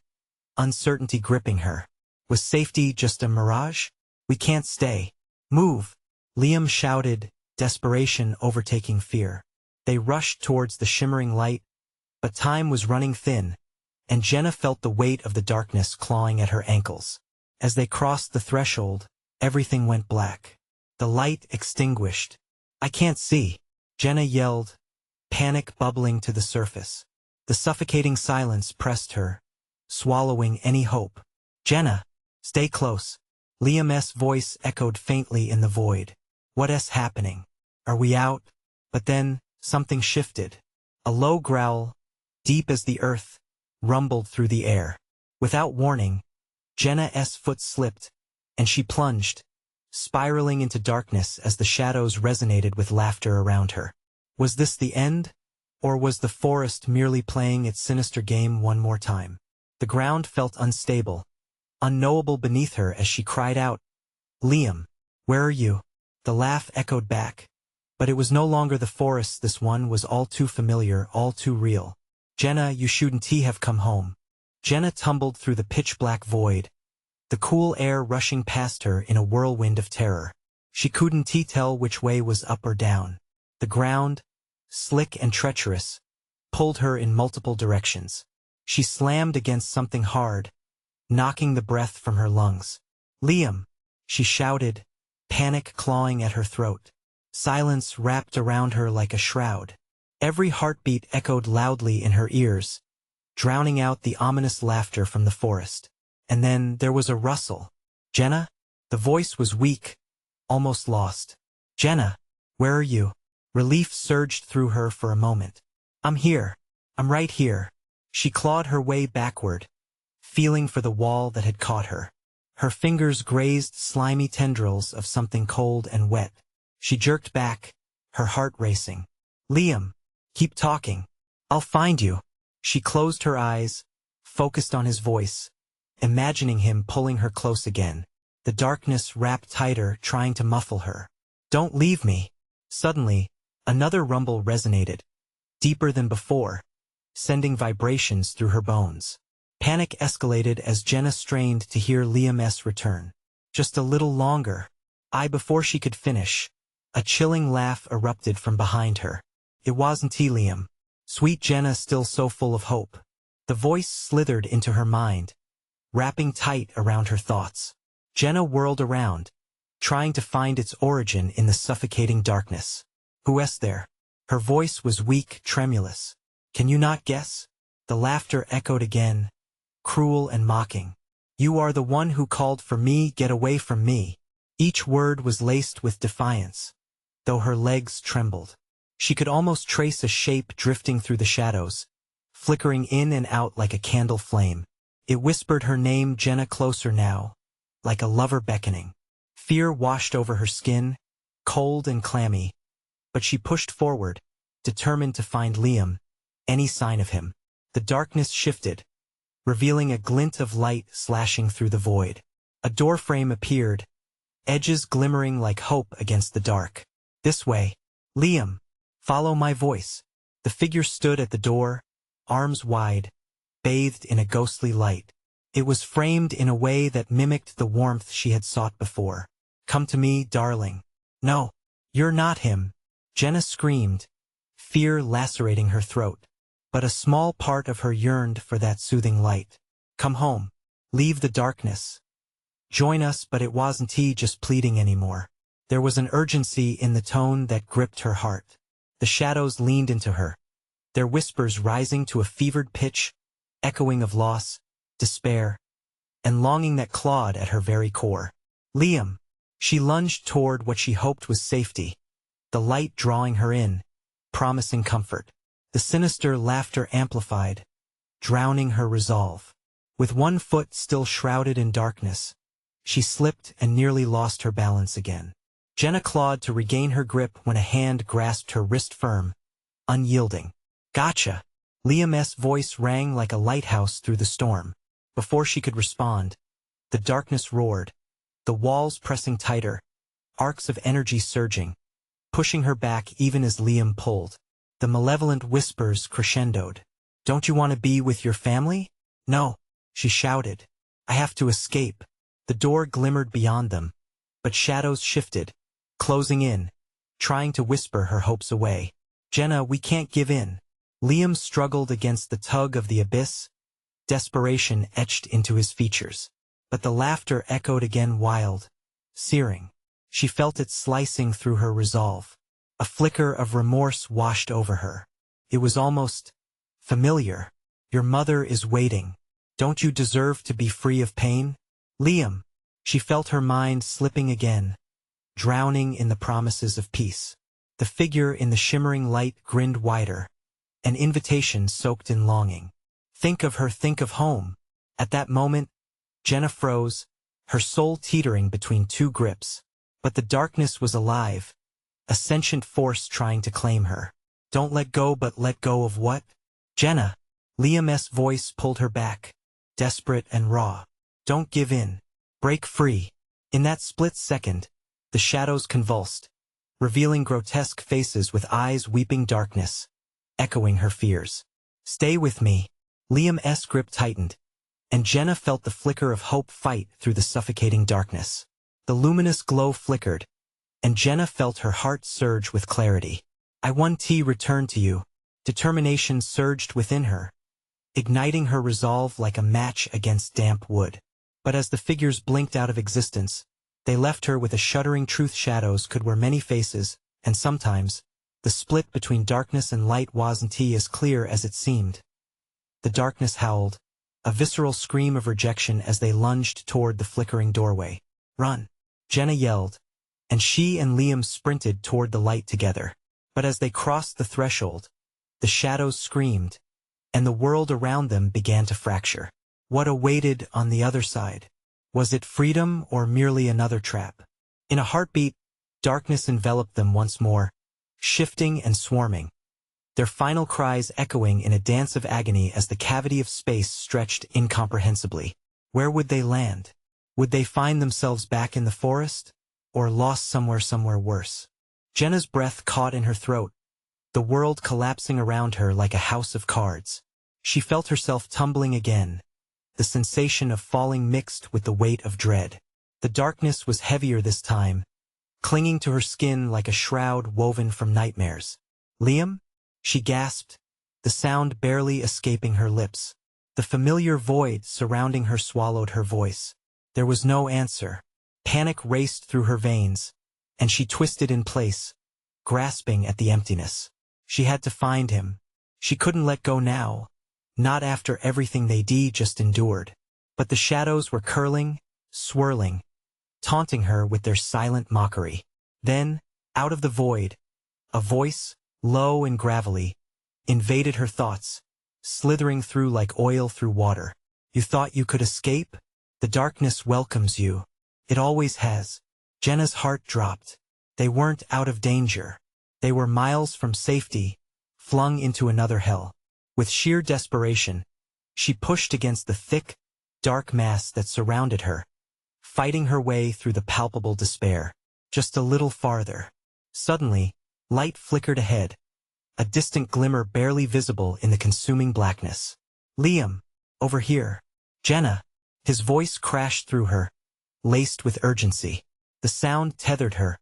uncertainty gripping her. Was safety just a mirage? We can't stay. Move! Liam shouted, desperation overtaking fear. They rushed towards the shimmering light, but time was running thin, and Jenna felt the weight of the darkness clawing at her ankles. As they crossed the threshold, everything went black. The light extinguished. I can't see, Jenna yelled, panic bubbling to the surface. The suffocating silence pressed her, swallowing any hope. Jenna, stay close. Liam's voice echoed faintly in the void. What's happening? Are we out? But then, something shifted. A low growl, deep as the earth, rumbled through the air. Without warning, Jenna's foot slipped, and she plunged, spiraling into darkness as the shadows resonated with laughter around her. Was this the end? Or was the forest merely playing its sinister game one more time? The ground felt unstable, unknowable beneath her as she cried out, Liam, where are you? The laugh echoed back, but it was no longer the forest. This one was all too familiar, all too real. Jenna, you shouldn't have come home. Jenna tumbled through the pitch-black void, the cool air rushing past her in a whirlwind of terror. She couldn't tell which way was up or down. The ground, slick and treacherous, pulled her in multiple directions. She slammed against something hard, knocking the breath from her lungs. Liam, she shouted, panic clawing at her throat. Silence wrapped around her like a shroud. Every heartbeat echoed loudly in her ears, drowning out the ominous laughter from the forest. And then there was a rustle. Jenna? The voice was weak, almost lost. Jenna, where are you? Relief surged through her for a moment. I'm here. I'm right here. She clawed her way backward, feeling for the wall that had caught her. Her fingers grazed slimy tendrils of something cold and wet. She jerked back, her heart racing. Liam, keep talking. I'll find you. She closed her eyes, focused on his voice, imagining him pulling her close again. The darkness wrapped tighter, trying to muffle her. Don't leave me. Suddenly, another rumble resonated, deeper than before, sending vibrations through her bones. Panic escalated as Jenna strained to hear Liam's return. Just a little longer. Before she could finish, a chilling laugh erupted from behind her. It wasn't Liam. Sweet Jenna, still so full of hope. The voice slithered into her mind, wrapping tight around her thoughts. Jenna whirled around, trying to find its origin in the suffocating darkness. Who's there? Her voice was weak, tremulous. Can you not guess? The laughter echoed again, cruel and mocking. You are the one who called for me, get away from me. Each word was laced with defiance, though her legs trembled. She could almost trace a shape drifting through the shadows, flickering in and out like a candle flame. It whispered her name, Jenna, closer now, like a lover beckoning. Fear washed over her skin, cold and clammy, but she pushed forward, determined to find Liam, any sign of him. The darkness shifted, revealing a glint of light slashing through the void. A doorframe appeared, edges glimmering like hope against the dark. This way. Liam, follow my voice. The figure stood at the door, arms wide, bathed in a ghostly light. It was framed in a way that mimicked the warmth she had sought before. Come to me, darling. No, you're not him, Jenna screamed, fear lacerating her throat. But a small part of her yearned for that soothing light. Come home. Leave the darkness. Join us, but it wasn't he just pleading anymore. There was an urgency in the tone that gripped her heart. The shadows leaned into her, their whispers rising to a fevered pitch, echoing of loss, despair, and longing that clawed at her very core. Liam. She lunged toward what she hoped was safety, the light drawing her in, promising comfort. The sinister laughter amplified, drowning her resolve. With one foot still shrouded in darkness, she slipped and nearly lost her balance again. Jenna clawed to regain her grip when a hand grasped her wrist firm, unyielding. Gotcha! Liam's voice rang like a lighthouse through the storm. Before she could respond, the darkness roared, the walls pressing tighter, arcs of energy surging, pushing her back even as Liam pulled. The malevolent whispers crescendoed. Don't you want to be with your family? No, she shouted. I have to escape. The door glimmered beyond them, but shadows shifted, closing in, trying to whisper her hopes away. Jenna, we can't give in. Liam struggled against the tug of the abyss, desperation etched into his features. But the laughter echoed again, wild, searing. She felt it slicing through her resolve. A flicker of remorse washed over her. It was almost familiar. Your mother is waiting. Don't you deserve to be free of pain? Liam. She felt her mind slipping again, drowning in the promises of peace. The figure in the shimmering light grinned wider, an invitation soaked in longing. Think of her, think of home. At that moment, Jenna froze, her soul teetering between two grips. But the darkness was alive, a sentient force trying to claim her. Don't let go, but let go of what? Jenna. Liam's voice pulled her back, desperate and raw. Don't give in. Break free. In that split second, the shadows convulsed, revealing grotesque faces with eyes weeping darkness, echoing her fears. Stay with me. Liam's grip tightened, and Jenna felt the flicker of hope fight through the suffocating darkness. The luminous glow flickered, and Jenna felt her heart surge with clarity. I want to return to you. Determination surged within her, igniting her resolve like a match against damp wood. But as the figures blinked out of existence, they left her with a shuddering truth. Shadows could wear many faces, and sometimes, the split between darkness and light wasn't as clear as it seemed. The darkness howled, a visceral scream of rejection as they lunged toward the flickering doorway. Run! Jenna yelled, and she and Liam sprinted toward the light together. But as they crossed the threshold, the shadows screamed, and the world around them began to fracture. What awaited on the other side? Was it freedom or merely another trap? In a heartbeat, darkness enveloped them once more, shifting and swarming, their final cries echoing in a dance of agony as the cavity of space stretched incomprehensibly. Where would they land? Would they find themselves back in the forest, or lost somewhere worse? Jenna's breath caught in her throat, the world collapsing around her like a house of cards. She felt herself tumbling again, the sensation of falling mixed with the weight of dread. The darkness was heavier this time, clinging to her skin like a shroud woven from nightmares. Liam? She gasped, the sound barely escaping her lips. The familiar void surrounding her swallowed her voice. There was no answer. Panic raced through her veins, and she twisted in place, grasping at the emptiness. She had to find him. She couldn't let go now, not after everything they'd just endured. But the shadows were curling, swirling, taunting her with their silent mockery. Then, out of the void, a voice, low and gravelly, invaded her thoughts, slithering through like oil through water. You thought you could escape? The darkness welcomes you. It always has. Jenna's heart dropped. They weren't out of danger. They were miles from safety, flung into another hell. With sheer desperation, she pushed against the thick, dark mass that surrounded her, fighting her way through the palpable despair. Just a little farther. Suddenly, light flickered ahead, a distant glimmer barely visible in the consuming blackness. Liam, over here. Jenna. His voice crashed through her, laced with urgency. The sound tethered her,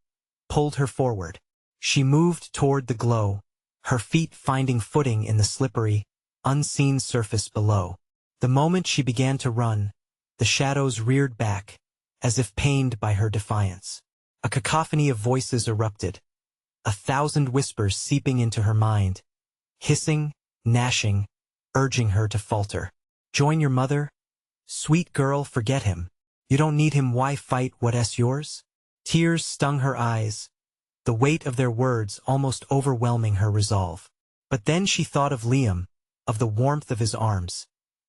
pulled her forward. She moved toward the glow, her feet finding footing in the slippery, unseen surface below. The moment she began to run, the shadows reared back, as if pained by her defiance. A cacophony of voices erupted, 1,000 whispers seeping into her mind, hissing, gnashing, urging her to falter. Join your mother? Sweet girl, forget him. You don't need him, why fight what's yours? Tears stung her eyes, the weight of their words almost overwhelming her resolve. But then she thought of Liam, of the warmth of his arms,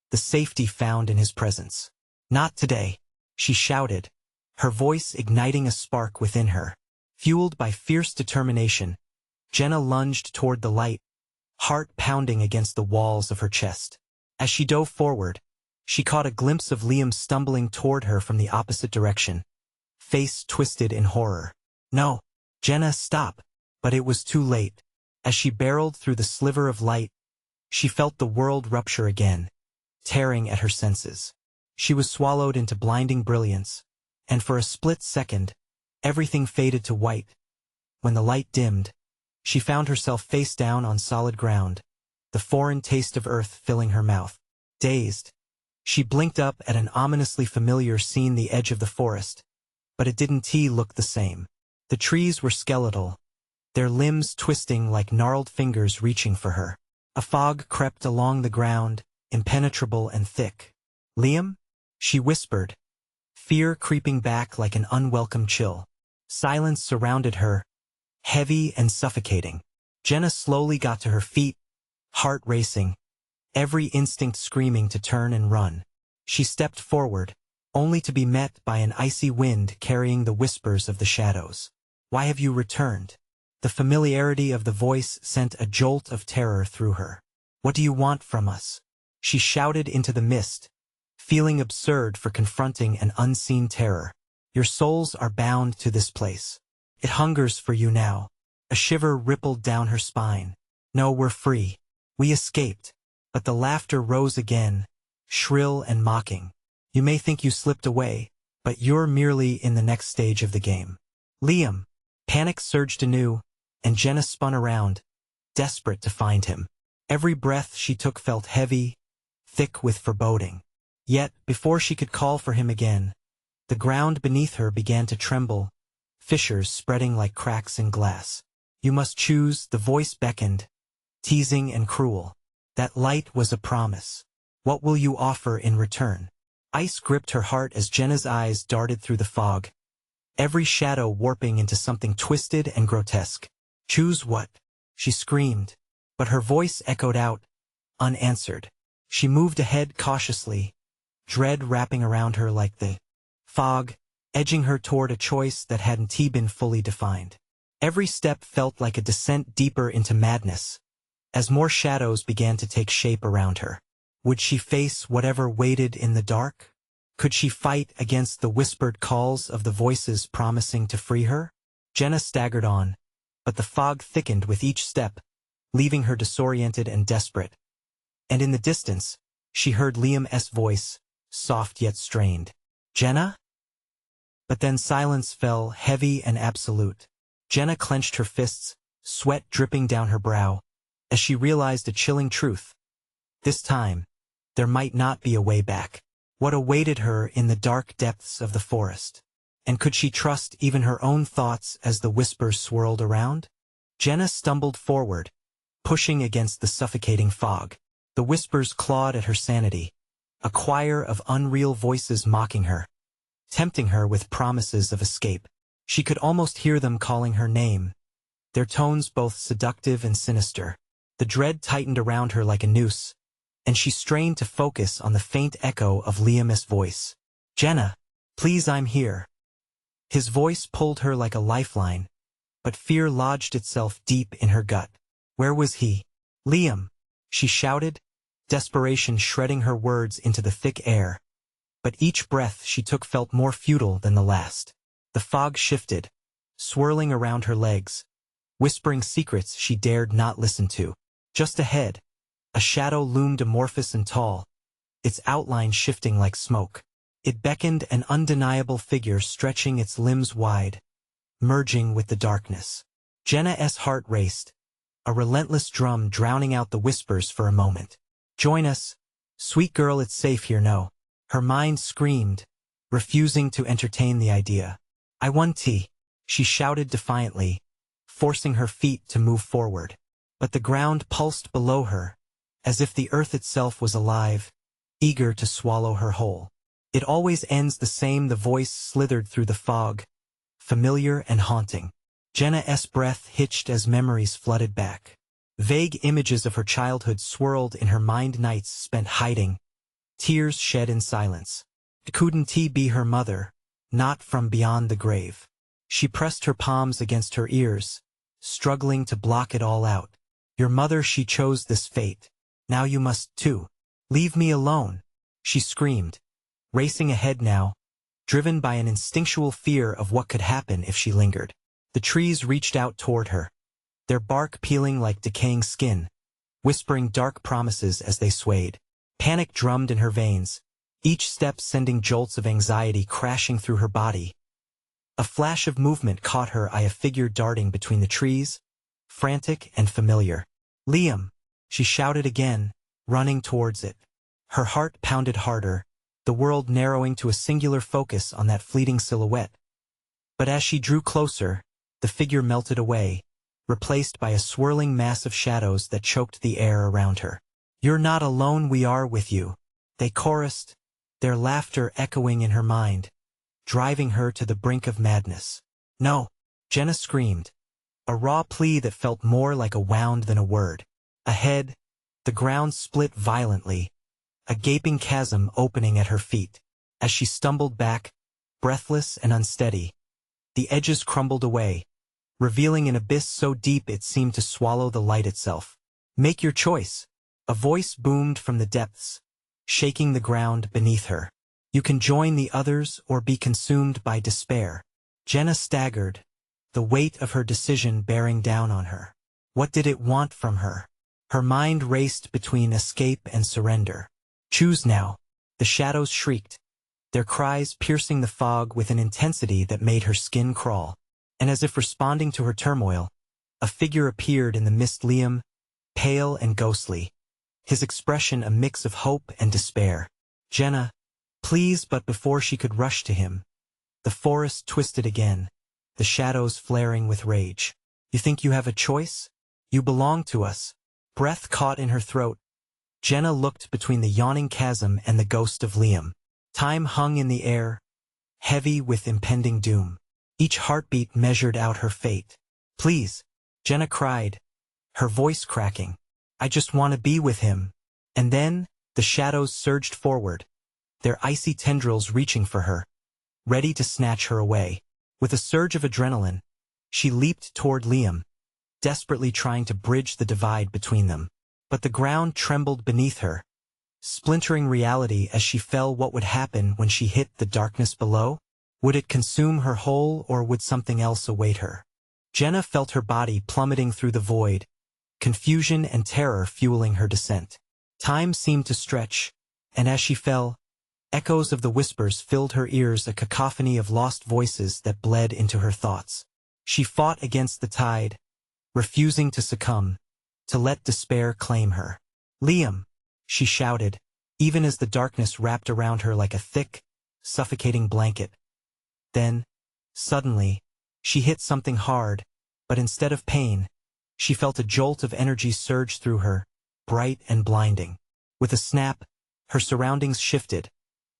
the safety found in his presence. Not today, she shouted, her voice igniting a spark within her. Fueled by fierce determination, Jenna lunged toward the light, heart pounding against the walls of her chest. As she dove forward, she caught a glimpse of Liam stumbling toward her from the opposite direction, face twisted in horror. No, Jenna, stop! But it was too late. As she barreled through the sliver of light, she felt the world rupture again, tearing at her senses. She was swallowed into blinding brilliance, and for a split second, everything faded to white. When the light dimmed, she found herself face down on solid ground, the foreign taste of earth filling her mouth. Dazed, she blinked up at an ominously familiar scene, the edge of the forest, but it didn't look the same. The trees were skeletal, their limbs twisting like gnarled fingers reaching for her. A fog crept along the ground, impenetrable and thick. Liam? She whispered, fear creeping back like an unwelcome chill. Silence surrounded her, heavy and suffocating. Jenna slowly got to her feet, heart racing, every instinct screaming to turn and run. She stepped forward, only to be met by an icy wind carrying the whispers of the shadows. Why have you returned? The familiarity of the voice sent a jolt of terror through her. What do you want from us? She shouted into the mist, feeling absurd for confronting an unseen terror. Your souls are bound to this place. It hungers for you now. A shiver rippled down her spine. No, we're free. We escaped. But the laughter rose again, shrill and mocking. You may think you slipped away, but you're merely in the next stage of the game. Liam. Panic surged anew, and Jenna spun around, desperate to find him. Every breath she took felt heavy, thick with foreboding. Yet, before she could call for him again, the ground beneath her began to tremble, fissures spreading like cracks in glass. You must choose, the voice beckoned, teasing and cruel. That light was a promise. What will you offer in return? Ice gripped her heart as Jenna's eyes darted through the fog, every shadow warping into something twisted and grotesque. Choose what? She screamed, but her voice echoed out, unanswered. She moved ahead cautiously, dread wrapping around her like the fog, edging her toward a choice that hadn't been fully defined. Every step felt like a descent deeper into madness, as more shadows began to take shape around her. Would she face whatever waited in the dark? Could she fight against the whispered calls of the voices promising to free her? Jenna staggered on, but the fog thickened with each step, leaving her disoriented and desperate. And in the distance, she heard Liam's voice, soft yet strained. Jenna? But then silence fell, heavy and absolute. Jenna clenched her fists, sweat dripping down her brow, as she realized a chilling truth. This time, there might not be a way back. What awaited her in the dark depths of the forest? And could she trust even her own thoughts as the whispers swirled around? Jenna stumbled forward, pushing against the suffocating fog. The whispers clawed at her sanity, a choir of unreal voices mocking her, tempting her with promises of escape. She could almost hear them calling her name, their tones both seductive and sinister. The dread tightened around her like a noose, and she strained to focus on the faint echo of Liam's voice. "Jenna, please, I'm here." His voice pulled her like a lifeline, but fear lodged itself deep in her gut. Where was he? "Liam," she shouted, desperation shredding her words into the thick air. But each breath she took felt more futile than the last. The fog shifted, swirling around her legs, whispering secrets she dared not listen to. Just ahead, a shadow loomed amorphous and tall, its outline shifting like smoke. It beckoned, an undeniable figure stretching its limbs wide, merging with the darkness. Jenna's heart raced, a relentless drum drowning out the whispers for a moment. "Join us, sweet girl, it's safe here, no." Her mind screamed, refusing to entertain the idea. "I want tea," she shouted defiantly, forcing her feet to move forward. But the ground pulsed below her, as if the earth itself was alive, eager to swallow her whole. "It always ends the same," the voice slithered through the fog, familiar and haunting. Jenna's breath hitched as memories flooded back. Vague images of her childhood swirled in her mind, nights spent hiding, tears shed in silence. Couldn't he be her mother, not from beyond the grave? She pressed her palms against her ears, struggling to block it all out. "Your mother, she chose this fate. Now you must too. Leave me alone," she screamed, racing ahead now, driven by an instinctual fear of what could happen if she lingered. The trees reached out toward her, their bark peeling like decaying skin, whispering dark promises as they swayed. Panic drummed in her veins, each step sending jolts of anxiety crashing through her body. A flash of movement caught her eye, a figure darting between the trees, frantic and familiar. "Liam," she shouted again, running towards it. Her heart pounded harder, the world narrowing to a singular focus on that fleeting silhouette. But as she drew closer, the figure melted away, replaced by a swirling mass of shadows that choked the air around her. "You're not alone, we are with you," they chorused, their laughter echoing in her mind, driving her to the brink of madness. "No," Jenna screamed, a raw plea that felt more like a wound than a word. Ahead, the ground split violently, a gaping chasm opening at her feet. As she stumbled back, breathless and unsteady, the edges crumbled away, revealing an abyss so deep it seemed to swallow the light itself. "Make your choice," a voice boomed from the depths, shaking the ground beneath her. "You can join the others or be consumed by despair." Jenna staggered, the weight of her decision bearing down on her. What did it want from her? Her mind raced between escape and surrender. "Choose now," the shadows shrieked, their cries piercing the fog with an intensity that made her skin crawl. And as if responding to her turmoil, a figure appeared in the mist. Liam, pale and ghostly, his expression a mix of hope and despair. "Jenna, please," but before she could rush to him, the forest twisted again, the shadows flaring with rage. "You think you have a choice? You belong to us." Breath caught in her throat. Jenna looked between the yawning chasm and the ghost of Liam. Time hung in the air, heavy with impending doom. Each heartbeat measured out her fate. "Please," Jenna cried, her voice cracking. "I just want to be with him." And then, the shadows surged forward, their icy tendrils reaching for her, ready to snatch her away. With a surge of adrenaline, she leaped toward Liam, desperately trying to bridge the divide between them. But the ground trembled beneath her, splintering reality as she fell. What would happen when she hit the darkness below? Would it consume her whole, or would something else await her? Jenna felt her body plummeting through the void, confusion and terror fueling her descent. Time seemed to stretch, and as she fell, echoes of the whispers filled her ears, a cacophony of lost voices that bled into her thoughts. She fought against the tide, refusing to succumb, to let despair claim her. "Liam," she shouted, even as the darkness wrapped around her like a thick, suffocating blanket. Then, suddenly, she hit something hard, but instead of pain, she felt a jolt of energy surge through her, bright and blinding. With a snap, her surroundings shifted,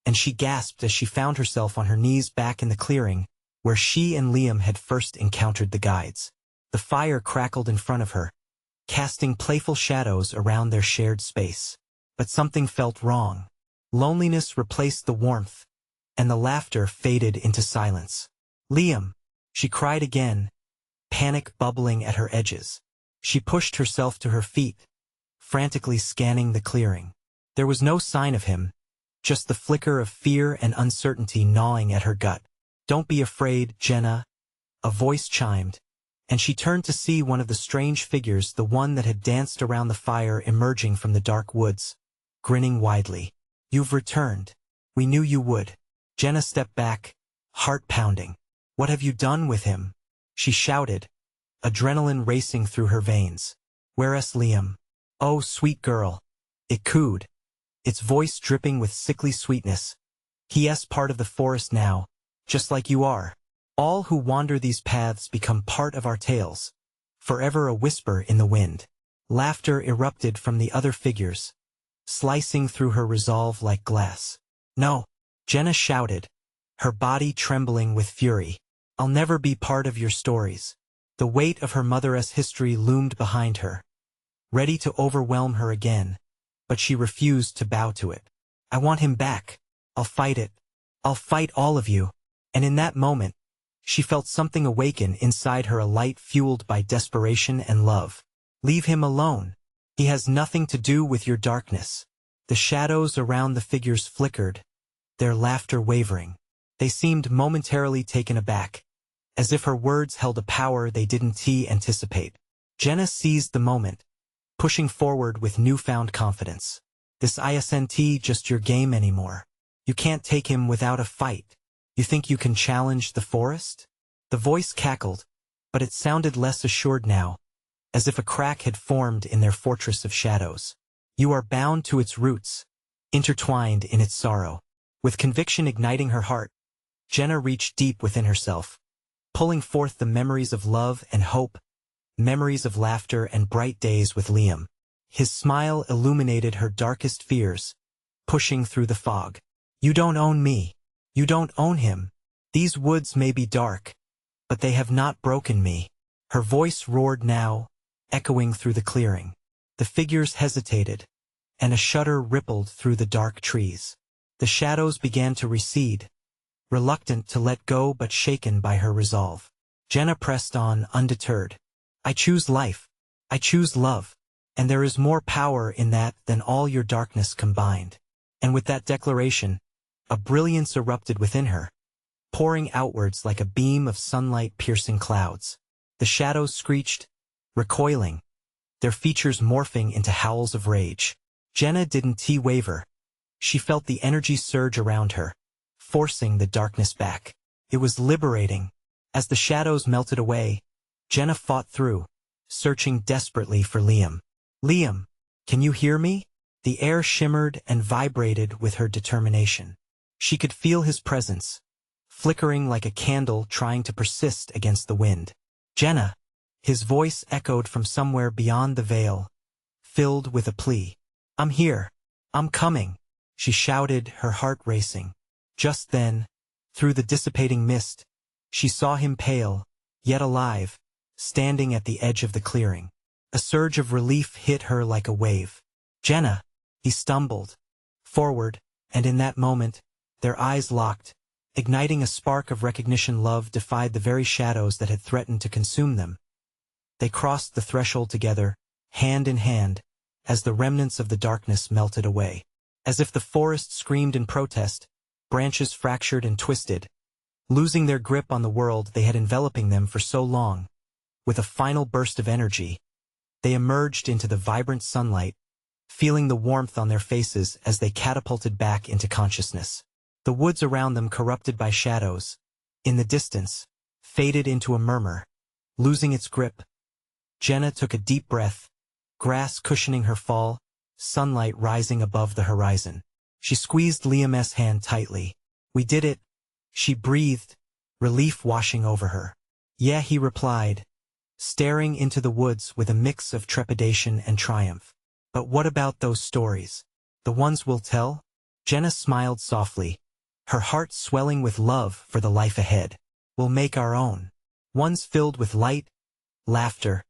and she gasped as she found herself on her knees back in the clearing, where she and Liam had first encountered the guides. The fire crackled in front of her, casting playful shadows around their shared space. But something felt wrong. Loneliness replaced the warmth, and the laughter faded into silence. "Liam!" she cried again, panic bubbling at her edges. She pushed herself to her feet, frantically scanning the clearing. There was no sign of him, just the flicker of fear and uncertainty gnawing at her gut. "Don't be afraid, Jenna," a voice chimed, and she turned to see one of the strange figures, the one that had danced around the fire emerging from the dark woods, grinning widely. "You've returned. We knew you would." Jenna stepped back, heart pounding. "What have you done with him?" she shouted, adrenaline racing through her veins. "Where's Liam?" "Oh, sweet girl," it cooed, its voice dripping with sickly sweetness. "He's part of the forest now, just like you are. All who wander these paths become part of our tales, forever a whisper in the wind." Laughter erupted from the other figures, slicing through her resolve like glass. "No," Jenna shouted, her body trembling with fury. "I'll never be part of your stories." The weight of her mother's history loomed behind her, ready to overwhelm her again, but she refused to bow to it. "I want him back. I'll fight it. I'll fight all of you." And in that moment, she felt something awaken inside her, a light fueled by desperation and love. "Leave him alone. He has nothing to do with your darkness." The shadows around the figures flickered, their laughter wavering. They seemed momentarily taken aback, as if her words held a power they didn't anticipate. Jenna seized the moment, pushing forward with newfound confidence. "This isn't just your game anymore. You can't take him without a fight. You think you can challenge the forest?" The voice cackled, but it sounded less assured now, as if a crack had formed in their fortress of shadows. "You are bound to its roots, intertwined in its sorrow." With conviction igniting her heart, Jenna reached deep within herself, pulling forth the memories of love and hope, memories of laughter and bright days with Liam. His smile illuminated her darkest fears, pushing through the fog. "You don't own me. You don't own him. These woods may be dark, but they have not broken me." Her voice roared now, echoing through the clearing. The figures hesitated, and a shudder rippled through the dark trees. The shadows began to recede, reluctant to let go but shaken by her resolve. Jenna pressed on, undeterred. "I choose life. I choose love. And there is more power in that than all your darkness combined." And with that declaration, a brilliance erupted within her, pouring outwards like a beam of sunlight piercing clouds. The shadows screeched, recoiling, their features morphing into howls of rage. Jenna didn't waver. She felt the energy surge around her, forcing the darkness back. It was liberating. As the shadows melted away, Jenna fought through, searching desperately for Liam. "Liam, can you hear me?" The air shimmered and vibrated with her determination. She could feel his presence, flickering like a candle trying to persist against the wind. "Jenna!" His voice echoed from somewhere beyond the veil, filled with a plea. "I'm here. I'm coming," she shouted, her heart racing. Just then, through the dissipating mist, she saw him pale, yet alive, standing at the edge of the clearing. A surge of relief hit her like a wave. "Jenna!" He stumbled forward, and in that moment, their eyes locked, igniting a spark of recognition. Love defied the very shadows that had threatened to consume them. They crossed the threshold together, hand in hand, as the remnants of the darkness melted away. As if the forest screamed in protest, branches fractured and twisted, losing their grip on the world they had enveloping them for so long. With a final burst of energy, they emerged into the vibrant sunlight, feeling the warmth on their faces as they catapulted back into consciousness. The woods around them, corrupted by shadows, in the distance, faded into a murmur, losing its grip. Jenna took a deep breath, grass cushioning her fall, sunlight rising above the horizon. She squeezed Liam's hand tightly. "We did it," she breathed, relief washing over her. "Yeah," he replied, staring into the woods with a mix of trepidation and triumph. "But what about those stories? The ones we'll tell?" Jenna smiled softly, her heart swelling with love for the life ahead. "We'll make our own. Ones filled with light, laughter,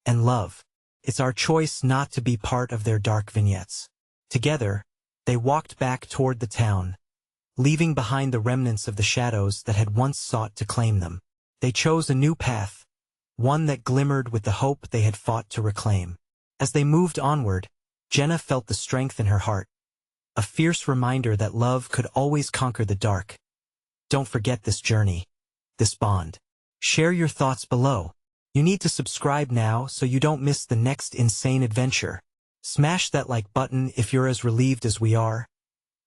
and love. It's our choice not to be part of their dark vignettes. Together, they walked back toward the town, leaving behind the remnants of the shadows that had once sought to claim them. They chose a new path, one that glimmered with the hope they had fought to reclaim. As they moved onward, Jenna felt the strength in her heart, a fierce reminder that love could always conquer the dark. Don't forget this journey, this bond. Share your thoughts below. You need to subscribe now so you don't miss the next insane adventure. Smash that like button if you're as relieved as we are,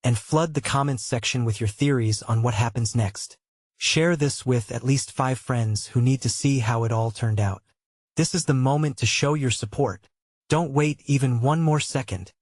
and flood the comments section with your theories on what happens next. Share this with at least 5 friends who need to see how it all turned out. This is the moment to show your support. Don't wait even one more second.